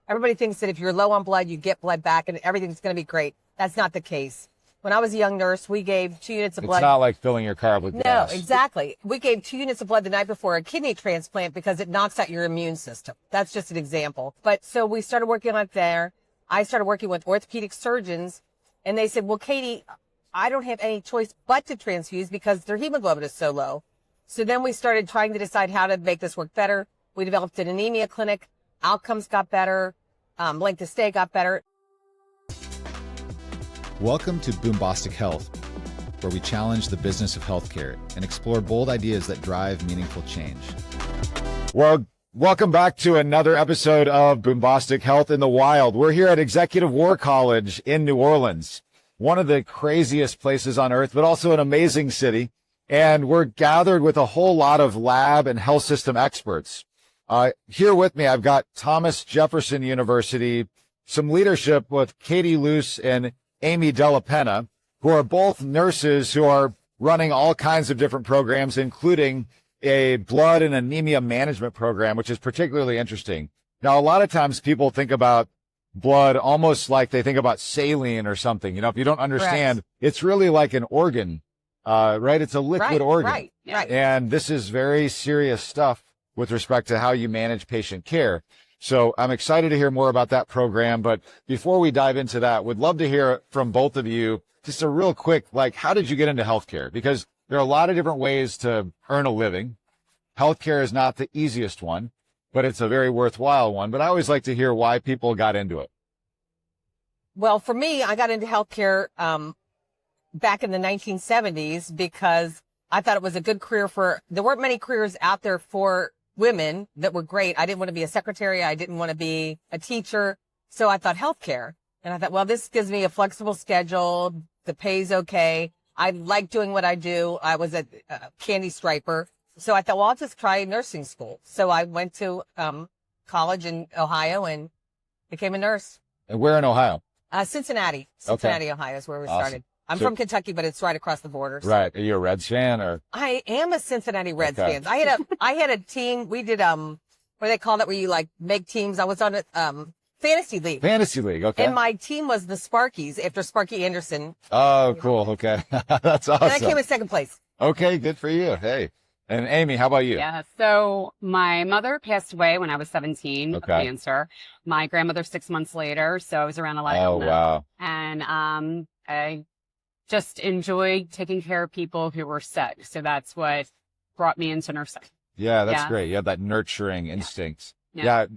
Everybody thinks that if you're low on blood, you get blood back and everything's going to be great. That's not the case. When I was a young nurse, we gave 2 units of blood. It's not like filling your car with gas. No, exactly. We gave 2 units of blood the night before a kidney transplant because it knocks out your immune system. That's just an example. But so we started working on it there. I started working with orthopedic surgeons, and they said, well, Katy, I don't have any choice but to transfuse because their hemoglobin is so low. So then we started trying to decide how to make this work better. We developed an anemia clinic. Outcomes got better. Length of stay got better. Welcome to Boombostic Health, where we challenge the business of healthcare and explore bold ideas that drive meaningful change. Well, welcome back to another episode of Boombostic Health in the Wild. We're here at Executive War College in New Orleans, one of the craziest places on earth, but also an amazing city. And we're gathered with a whole lot of lab and health system experts. Here with me, I've got Thomas Jefferson University, some leadership with Katy, Loos, and Della, Penna, who are both nurses who are running all kinds of different programs, including a blood and anemia management program, which is particularly interesting. Now, a lot of times people think about blood almost like they think about saline or something. You know, if you don't understand, Correct. It's really like an organ, right? It's a liquid organ. Right. And this is very serious stuff with respect to how you manage patient care. So I'm excited to hear more about that program. But before we dive into that, would love to hear from both of you just a real quick, like, how did you get into healthcare? Because there are a lot of different ways to earn a living. Healthcare is not the easiest one, but it's a very worthwhile one. But I always like to hear why people got into it. Well, for me, I got into healthcare back in the 1970s because I thought it was a good career there weren't many careers out there for women that were great. I didn't want to be a secretary. I didn't want to be a teacher. So I thought healthcare. And I thought, well, this gives me a flexible schedule. The pay's okay. I like doing what I do. I was a candy striper. So I thought, well, I'll just try nursing school. So I went to college in Ohio and became a nurse. And where in Ohio? Cincinnati, Ohio is where we started. I'm So- from Kentucky, but it's right across the border. So. Right. Are you a Reds fan or? I am a Cincinnati Reds Okay. fan. I had a team. We did, what do they call that? Where you like make teams. I was on a, fantasy league. Fantasy League. Okay. And my team was the Sparkies after Sparky Anderson. Oh, cool. Okay. That's awesome. And I came in second place. Okay. Good for you. Hey. And Amy, how about you? Yeah. So my mother passed away when I was 17 of Okay. cancer. My grandmother 6 months later. So I was around a lot of Oh, illness. wow. And I just enjoyed taking care of people who were sick. So that's what brought me into nursing. Yeah, that's Yeah. great. You have that nurturing instincts. Yeah.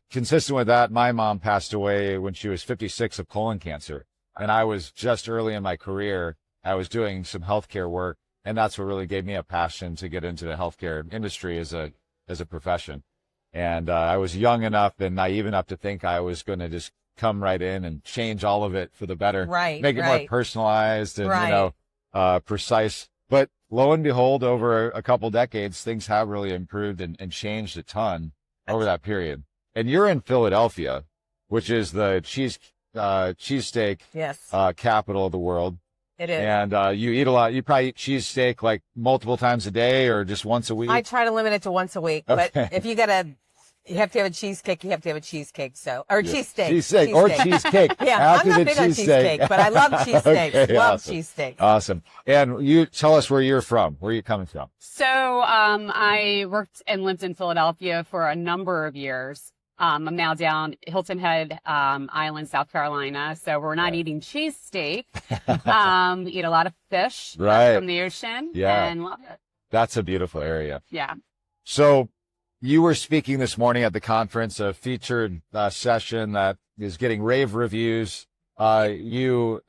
Consistent with that, my mom passed away when she was 56 of colon cancer. And I was just early in my career. I was doing some healthcare work, and that's what really gave me a passion to get into the healthcare industry as a profession. And I was young enough and naive enough to think I was going to just come right in and change all of it for the better. Right. Make it more right. personalized and, Right. precise. But lo and behold, over a couple decades, things have really improved and changed a ton over that period. And you're in Philadelphia, which is the cheesesteak Yes, capital of the world. it is. And you eat a lot. You probably eat cheesesteak like multiple times a day or just once a week. I try to limit it to once a week, Okay. but if you have to have a cheesecake, you have to have a cheesecake. So, or cheesesteak. Cheesesteak or cheesecake. Yeah, After I'm not the big on cheesesteak. cheesesteak, but I love cheesesteaks. Okay, love awesome. cheesesteak. Awesome. And you tell us where you're from. Where are you coming from? So I worked and lived in Philadelphia for a number of years. I'm now down Hilton Head Island, South Carolina. So we're not eating cheesesteak. We eat a lot of fish Right. from the ocean. Yeah. And love it. That's a beautiful area. Yeah. So you were speaking this morning at the conference, a featured session that is getting rave reviews. You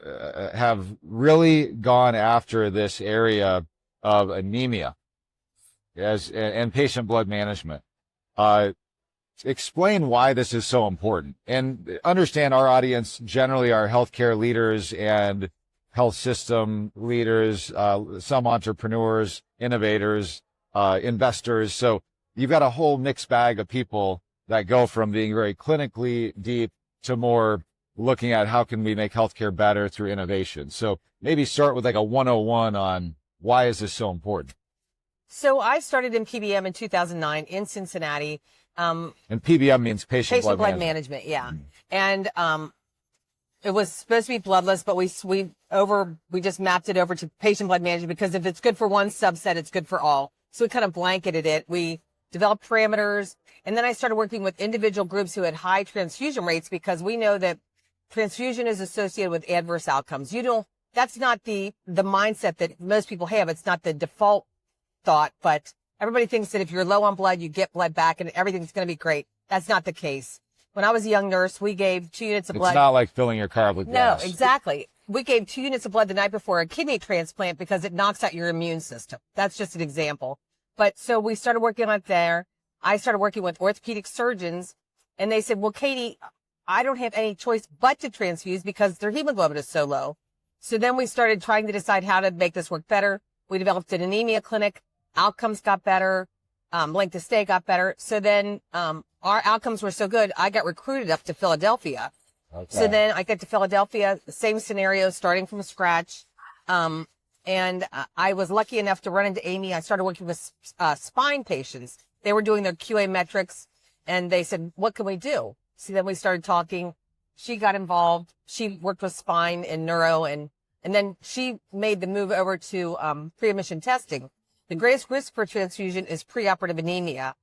have really gone after this area of anemia and patient blood management. Explain why this is so important, and understand our audience generally are healthcare leaders and health system leaders, some entrepreneurs, innovators, investors. So you've got a whole mixed bag of people that go from being very clinically deep to more looking at how can we make healthcare better through innovation. So maybe start with like a 101 on why is this so important? So I started in PBM in 2009 in Cincinnati. And PBM means patient blood management. Yeah. And, it was supposed to be bloodless, but we just mapped it over to patient blood management because if it's good for one subset, it's good for all. So we kind of blanketed it. We developed parameters. And then I started working with individual groups who had high transfusion rates because we know that transfusion is associated with adverse outcomes. That's not the mindset that most people have. It's not the default thought, but everybody thinks that if you're low on blood, you get blood back and everything's going to be great. That's not the case. When I was a young nurse, we gave 2 units of blood. It's not like filling your car with gas. No, exactly. We gave 2 units of blood the night before a kidney transplant because it knocks out your immune system. That's just an example. But so we started working on it there. I started working with orthopedic surgeons and they said, well, Katy, I don't have any choice but to transfuse because their hemoglobin is so low. So then we started trying to decide how to make this work better. We developed an anemia clinic. Outcomes got better. Length of stay got better. So then, our outcomes were so good, I got recruited up to Philadelphia. Okay. So then I get to Philadelphia, the same scenario, starting from scratch. And I was lucky enough to run into Amy. I started working with spine patients. They were doing their QA metrics and they said, what can we do? So then we started talking. She got involved. She worked with spine and neuro and then she made the move over to preadmission testing. The greatest risk for transfusion is preoperative anemia.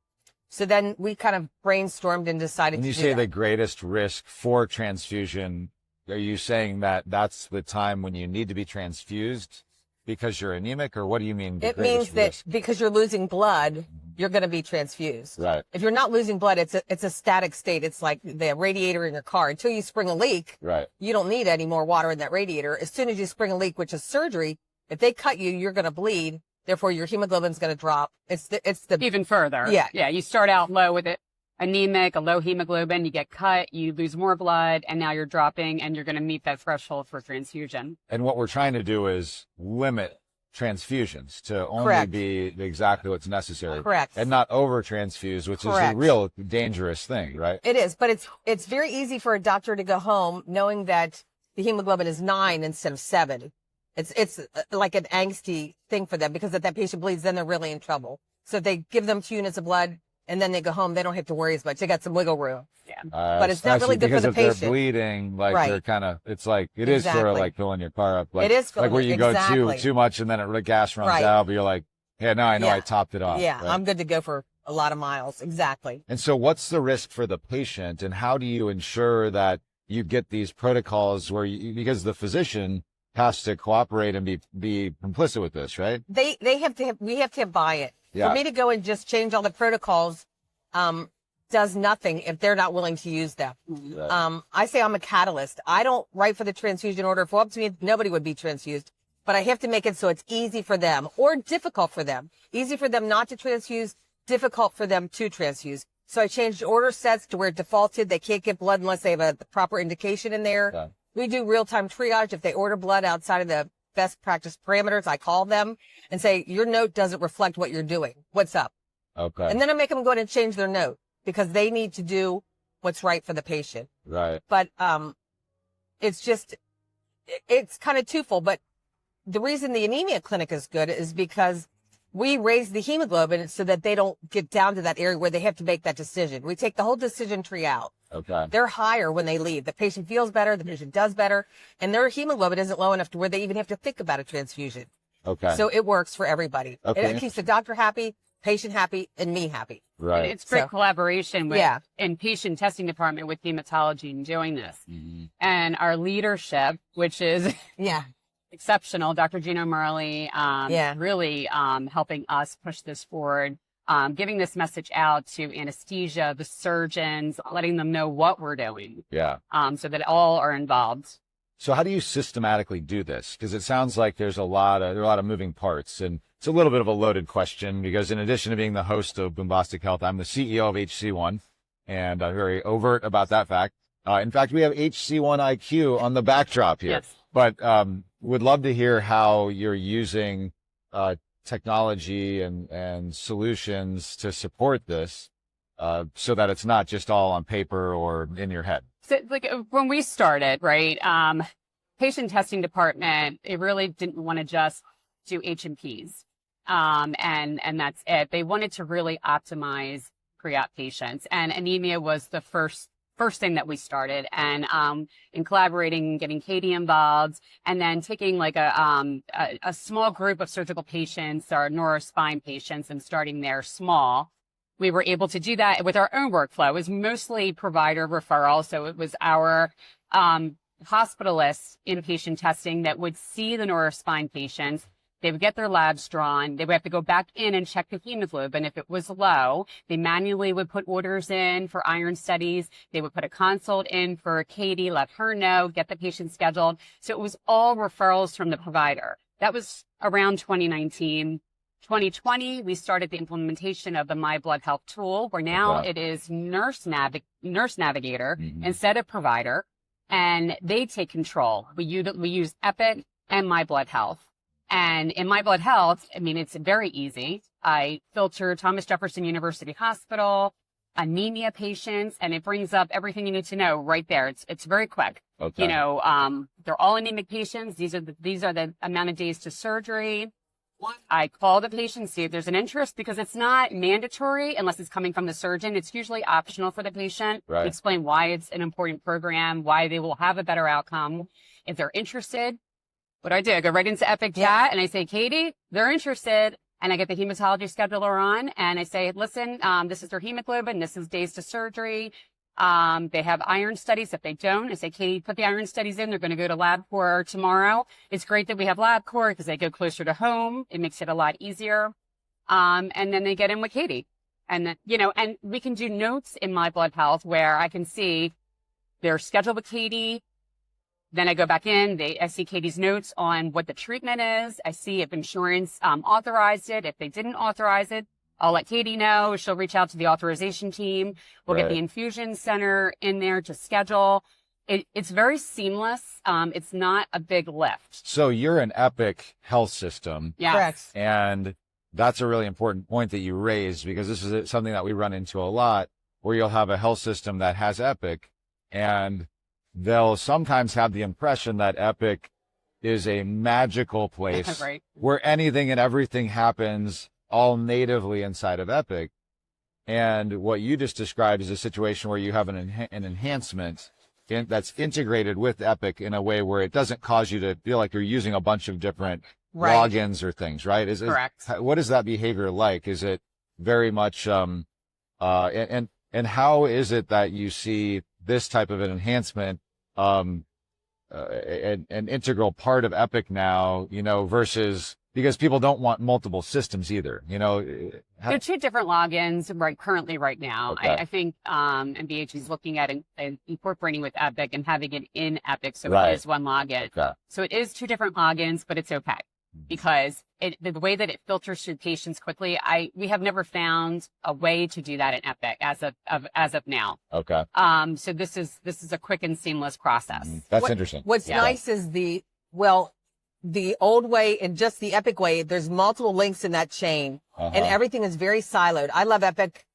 So then we kind of brainstormed and decided to do that. When you say the greatest risk for transfusion, are you saying that that's the time when you need to be transfused because you're anemic, or what do you mean? It means that because you're losing blood, you're going to be transfused. Right. If you're not losing blood, it's a static state. It's like the radiator in your car. Until you spring a leak, right, you don't need any more water in that radiator. As soon as you spring a leak, which is surgery, if they cut you, you're going to bleed. Therefore, your hemoglobin's going to drop. It's the even further. Yeah. Yeah. You start out low with it, anemic, a low hemoglobin, you get cut, you lose more blood, and now you're dropping and you're going to meet that threshold for transfusion. And what we're trying to do is limit transfusions to only Correct. Be exactly what's necessary. Correct. And not over transfuse, which Correct. is a real dangerous thing, right? It is, but it's very easy for a doctor to go home knowing that the hemoglobin is 9 instead of 7. It's like an angsty thing for them because if that patient bleeds, then they're really in trouble. So if they give them 2 units of blood and then they go home, they don't have to worry as much. They got some wiggle room. Yeah. But it's not really good for the patient. Because if they're bleeding, like right. they're kind of, it's like, it is sort of like filling your car up. Like, it is filling like where you exactly. go too much and then the gas runs right. out, but you're like, yeah, now I know I topped it off. Yeah, right? I'm good to go for a lot of miles. Exactly. And so what's the risk for the patient and how do you ensure that you get these protocols where because the physician has to cooperate and be complicit with this, right? We have to buy it. Yeah. For me to go and just change all the protocols, does nothing if they're not willing to use them. Right. I say I'm a catalyst. I don't write for the transfusion order. If it were up to me, nobody would be transfused, but I have to make it so it's easy for them or difficult for them. Easy for them not to transfuse, difficult for them to transfuse. So I changed order sets to where it defaulted. They can't get blood unless they have a proper indication in there. Yeah. We do real-time triage. If they order blood outside of the best practice parameters, I call them and say, your note doesn't reflect what you're doing. What's up? Okay. And then I make them go ahead and change their note because they need to do what's right for the patient. Right. But, it's kind of twofold. But the reason the anemia clinic is good is because we raise the hemoglobin so that they don't get down to that area where they have to make that decision. We take the whole decision tree out. Okay. They're higher when they leave. The patient feels better. The patient does better. And their hemoglobin isn't low enough to where they even have to think about a transfusion. Okay. So it works for everybody. Okay. It keeps the doctor happy, patient happy, and me happy. Right. And it's great collaboration with in patient testing department with hematology and doing this. Mm-hmm. And our leadership, which is exceptional. Dr. Gino Marley, really helping us push this forward. Giving this message out to anesthesia, the surgeons, letting them know what we're doing. Yeah. So that all are involved. So how do you systematically do this? Because it sounds like there are a lot of moving parts, and it's a little bit of a loaded question because in addition to being the host of Boombostic Health, I'm the CEO of HC1, and I'm very overt about that fact. In fact, we have HC1 IQ on the backdrop here. Yes. But would love to hear how you're using technology and solutions to support this so that it's not just all on paper or in your head. So, like when we started, right, patient testing department, it really didn't want to just do H&Ps, and that's it. They wanted to really optimize pre-op patients. And anemia was the first thing that we started, and in collaborating and getting Katy involved, and then taking like a small group of surgical patients or neurospine patients and starting there small. We were able to do that with our own workflow. It was mostly provider referral. So it was our hospitalists inpatient testing that would see the neurospine patients. They would get their labs drawn. They would have to go back in and check the hemoglobin. If it was low, they manually would put orders in for iron studies. They would put a consult in for Katy, let her know, get the patient scheduled. So it was all referrals from the provider. That was around 2019. 2020, we started the implementation of the My Blood Health tool, where now it is nurse navigator instead of provider, and they take control. We use Epic and My Blood Health. And in My Blood Health, I mean, it's very easy. I filter Thomas Jefferson University Hospital, anemia patients, and it brings up everything you need to know right there. It's very quick. Okay. You know, they're all anemic patients. These are the amount of days to surgery. I call the patient, see if there's an interest, because it's not mandatory unless it's coming from the surgeon. It's usually optional for the patient. Right. Explain why it's an important program, why they will have a better outcome. If they're interested, what do? I go right into Epic Chat and I say, Katy, they're interested. And I get the hematology scheduler on and I say, listen, this is their hemoglobin. This is days to surgery. They have iron studies. If they don't, I say, Katy, put the iron studies in. They're going to go to LabCorp tomorrow. It's great that we have LabCorp because they go closer to home. It makes it a lot easier. And then they get in with Katy. And then, you know, and we can do notes in My Blood Health where I can see they're scheduled with Katy. Then I go back in, I see Katy's notes on what the treatment is. I see if insurance authorized it. If they didn't authorize it, I'll let Katy know. She'll reach out to the authorization team. We'll get the infusion center in there to schedule. It's very seamless. It's not a big lift. So you're an Epic health system. Yes. Correct. And that's a really important point that you raised, because this is something that we run into a lot, where you'll have a health system that has Epic, and they'll sometimes have the impression that Epic is a magical place Right. where anything and everything happens all natively inside of Epic. And what you just described is a situation where you have an enhancement that's integrated with Epic in a way where it doesn't cause you to feel like you're using a bunch of different logins or things, right? Correct. What is that behavior like? Is it very much, and how is it that you see this type of an enhancement, an integral part of Epic now, you know, versus, because people don't want multiple systems either, you know? There are two different logins currently right now. Okay. I think MBH is looking at incorporating with Epic and having it in Epic, so Right. it is one login. Okay. So it is two different logins, but it's okay because the way that it filters through patients quickly, we have never found a way to do that in Epic as of now. Okay. So this is a quick and seamless process. That's interesting. What's nice is the old way and just the Epic way, there's multiple links in that chain and everything is very siloed. I love Epic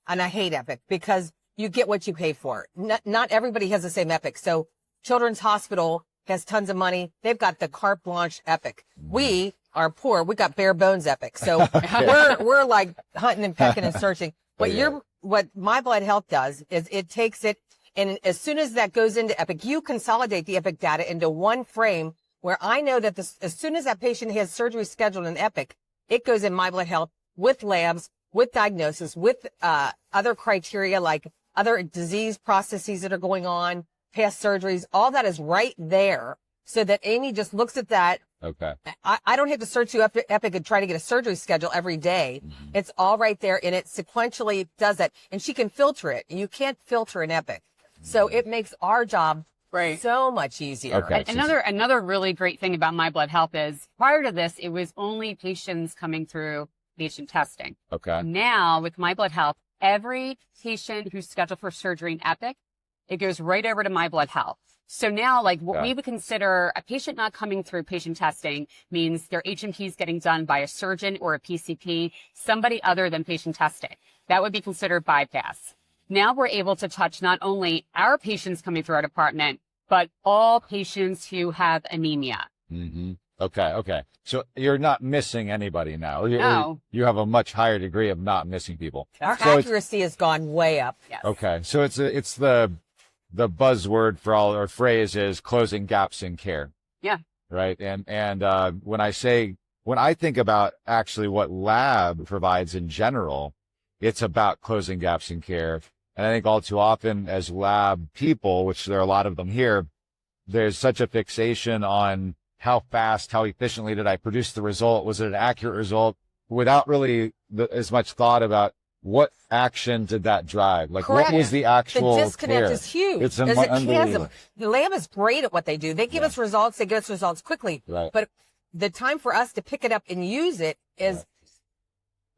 and I hate Epic because you get what you pay for. Not everybody has the same Epic. So Children's Hospital has tons of money. They've got the carte blanche Epic. We are poor. We got bare bones Epic. So we're like hunting and pecking and searching. What My Blood Health does is it takes it, and as soon as that goes into Epic, you consolidate the Epic data into one frame where I know that as soon as that patient has surgery scheduled in Epic, it goes in My Blood Health with labs, with diagnosis, with other criteria like other disease processes that are going on, past surgeries. All that is right there so that Amy just looks at that. Okay. I don't have to search through Epic and try to get a surgery schedule every day. It's all right there, and it sequentially does that. And she can filter it. You can't filter in Epic. So it makes our job so much easier. Okay. And another really great thing about My Blood Health is prior to this, it was only patients coming through patient testing. Okay. Now with My Blood Health, every patient who's scheduled for surgery in Epic, it goes right over to My Blood Health. So now, like what we would consider a patient not coming through patient testing means their H&P is getting done by a surgeon or a PCP, somebody other than patient testing. That would be considered bypass. Now we're able to touch not only our patients coming through our department, but all patients who have anemia. Okay. Okay. So you're not missing anybody now. No. You have a much higher degree of not missing people. Our So it's- accuracy has gone way up. Yes. Okay. So it's the buzzword for all, or phrase is closing gaps in care. Yeah. Right. And when I think about actually what lab provides in general, it's about closing gaps in care. And I think all too often as lab people, which there are a lot of them here, there's such a fixation on how fast, how efficiently did I produce the result? Was it an accurate result? Without really as much thought about what action did that drive? Like Correct. what was the actual The disconnect care? is huge. It's There's a chasm. unbelievable. The lab is great at what they do. They give us results. They give us results quickly. Right. But the time for us to pick it up and use it is,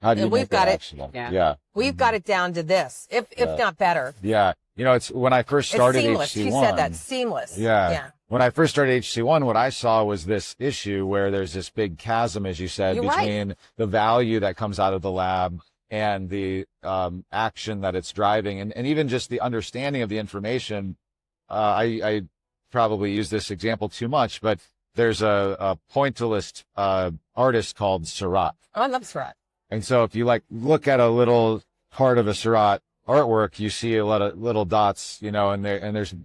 How do you and make we've that got it. actionable? Yeah. Yeah. we've got it down to this, if not better. Yeah. You know, it's when I first It's started seamless. HC1. She said that. Seamless. Yeah. Yeah. When I first started HC1, what I saw was this issue where there's this big chasm, as you said, You're right. between the value that comes out of the lab and the action that it's driving, and even just the understanding of the information. I probably use this example too much, but there's a pointillist artist called Seurat. Oh, I love Surratt. And so if you like look at a little part of a Seurat artwork, you see a lot of little dots, you know, and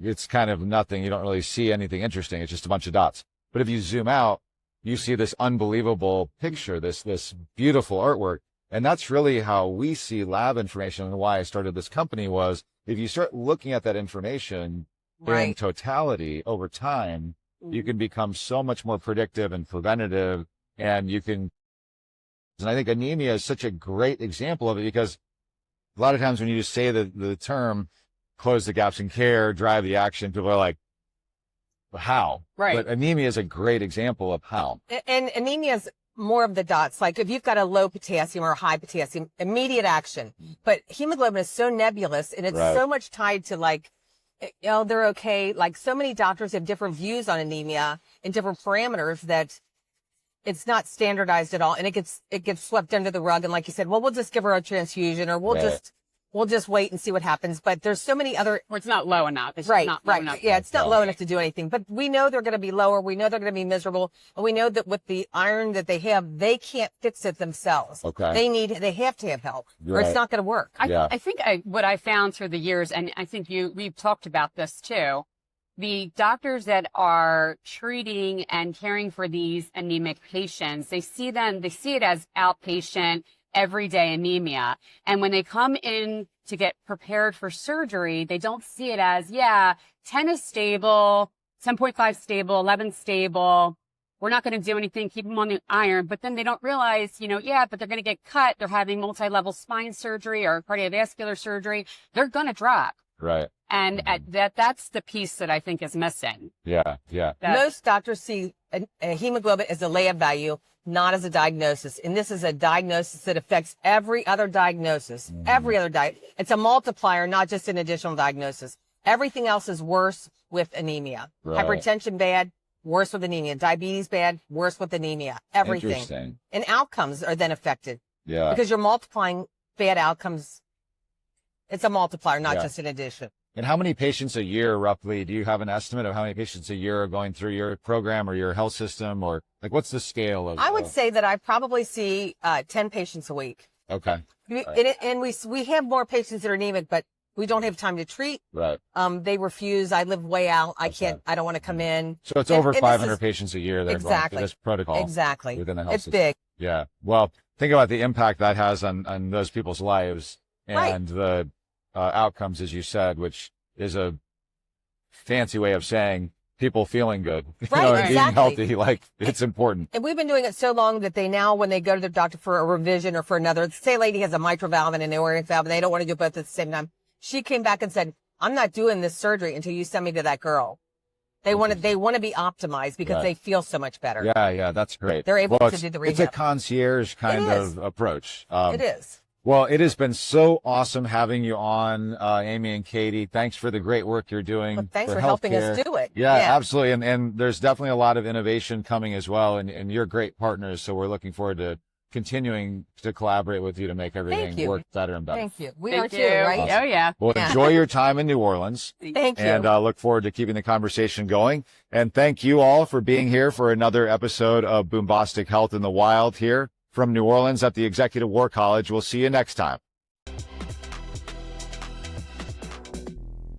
it's kind of nothing. You don't really see anything interesting. It's just a bunch of dots. But if you zoom out, you see this unbelievable picture, this beautiful artwork. And that's really how we see lab information, and why I started this company was if you start looking at that information in Right. totality over time, you can become so much more predictive and preventative, and I think anemia is such a great example of it, because a lot of times when you just say the term close the gaps in care, drive the action, people are like, how? Right. But anemia is a great example of how. And anemia is more of the dots. Like if you've got a low potassium or a high potassium, immediate action. But hemoglobin is so nebulous, and it's Right. so much tied to like, they're okay. Like so many doctors have different views on anemia and different parameters that it's not standardized at all. And it gets swept under the rug. And like you said, well, we'll just give her a transfusion, or we'll just wait and see what happens. But there's so many other, Or it's not low enough. It's just right. not low enough. Yeah. It's not low enough to do anything, but we know they're going to be lower. We know they're going to be miserable. And we know that with the iron that they have, they can't fix it themselves. Okay. They have to have help, or Right. it's not going to work. I think what I found through the years, and I think we've talked about this too, the doctors that are treating and caring for these anemic patients, they see it as outpatient, everyday anemia. And when they come in to get prepared for surgery, they don't see it as, 10 is stable, 10.5 stable, 11 stable. We're not going to do anything, keep them on the iron. But then they don't realize, but they're going to get cut. They're having multi-level spine surgery or cardiovascular surgery. They're going to drop. Right. And that's the piece that I think is missing. Yeah. Yeah. Most doctors see a hemoglobin as a lab value, not as a diagnosis. And this is a diagnosis that affects every other diagnosis. It's a multiplier, not just an additional diagnosis. Everything else is worse with anemia. Right. Hypertension bad, worse with anemia. Diabetes bad, worse with anemia. Everything. Interesting. And outcomes are then affected Yeah. because you're multiplying bad outcomes. It's a multiplier, not Yeah. just an addition. And how many patients a year, roughly, do you have an estimate of how many patients a year are going through your program or your health system, or like what's the scale of? I would say that I probably see 10 patients a week. Okay. And we have more patients that are anemic, but we don't have time to treat. Right. They refuse. I live way out. I don't want to come in. So it's And- over and this 500 is- patients a year that are going Exactly. through this protocol. Exactly. Within the health It's system. big. Yeah. Well, think about the impact that has on those people's lives and the outcomes, as you said, which is a fancy way of saying people feeling good. Right, and exactly. being healthy, like it's important. And we've been doing it so long that they now, when they go to their doctor for a revision or for another, say a lady has a mitral valve and an aortic valve and they don't want to do both at the same time. She came back and said, I'm not doing this surgery until you send me to that girl. They want to be optimized because Right. they feel so much better. Yeah, that's great. They're able to it's, do the It's a rehab. concierge kind It is. of approach. It is. Well, it has been so awesome having you on, Amy and Katy. Thanks for the great work you're doing. Well, thanks for helping us healthcare. do it. Yeah, absolutely. And there's definitely a lot of innovation coming as well. And you're great partners. So we're looking forward to continuing to collaborate with you to make everything you. work better and better. Thank you. We Thank are you. too, right? Oh, yeah. Well, enjoy your time in New Orleans. Thank you. And look forward to keeping the conversation going. And thank you all for being here for another episode of Boombostic Health in the Wild here from New Orleans at the Executive War College. We'll see you next time.